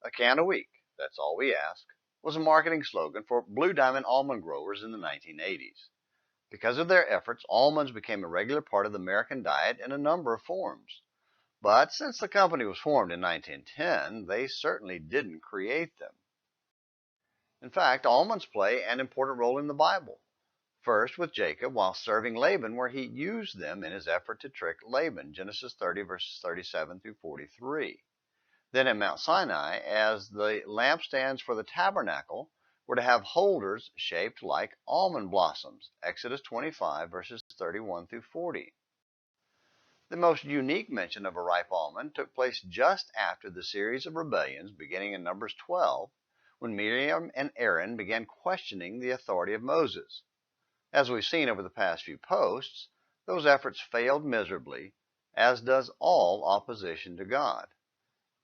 A can a week, that's all we ask, was a marketing slogan for Blue Diamond almond growers in the 1980s. Because of their efforts, almonds became a regular part of the American diet in a number of forms. But since the company was formed in 1910, they certainly didn't create them. In fact, almonds play an important role in the Bible. First with Jacob while serving Laban, where he used them in his effort to trick Laban, Genesis 30 verses 37 through 43. Then at Mount Sinai, as the lampstands for the tabernacle were to have holders shaped like almond blossoms, Exodus 25 verses 31 through 40. The most unique mention of a ripe almond took place just after the series of rebellions beginning in Numbers 12, when Miriam and Aaron began questioning the authority of Moses. As we've seen over the past few posts, those efforts failed miserably, as does all opposition to God.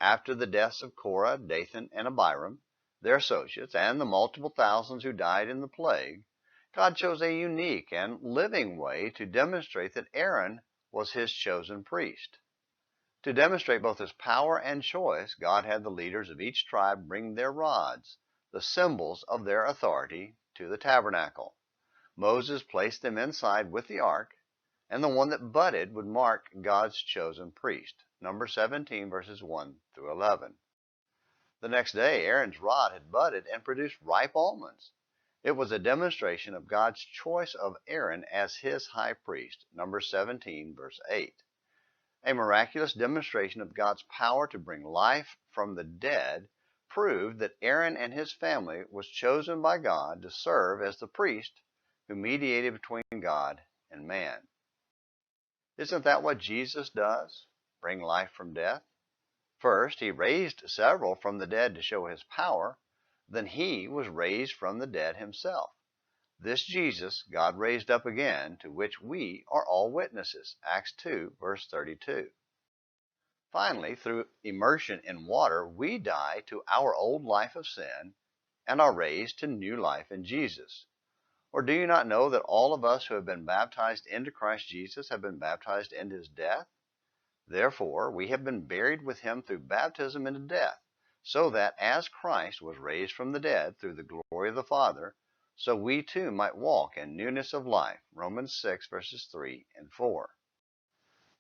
After the deaths of Korah, Dathan, and Abiram, their associates, and the multiple thousands who died in the plague, God chose a unique and living way to demonstrate that Aaron was his chosen priest. To demonstrate both his power and choice, God had the leaders of each tribe bring their rods, the symbols of their authority, to the tabernacle. Moses placed them inside with the ark, and the one that budded would mark God's chosen priest. Numbers 17 verses 1 through 11. The next day, Aaron's rod had budded and produced ripe almonds. It was a demonstration of God's choice of Aaron as his high priest. Numbers 17 verse 8. A miraculous demonstration of God's power to bring life from the dead proved that Aaron and his family was chosen by God to serve as the priest who mediated between God and man. Isn't that what Jesus does? Bring life from death? First, he raised several from the dead to show his power. Then he was raised from the dead himself. This Jesus God raised up again, to which we are all witnesses. Acts 2, verse 32. Finally, through immersion in water, we die to our old life of sin and are raised to new life in Jesus. Or do you not know that all of us who have been baptized into Christ Jesus have been baptized into his death? Therefore, we have been buried with him through baptism into death, so that as Christ was raised from the dead through the glory of the Father, so we too might walk in newness of life. Romans 6 verses 3 and 4.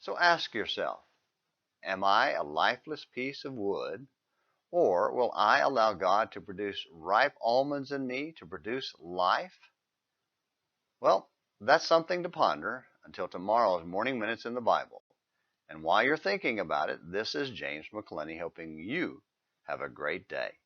So ask yourself, am I a lifeless piece of wood, or will I allow God to produce ripe almonds in me to produce life? Well, that's something to ponder until tomorrow's Morning Minutes in the Bible. And while you're thinking about it, this is James McClenny helping you have a great day.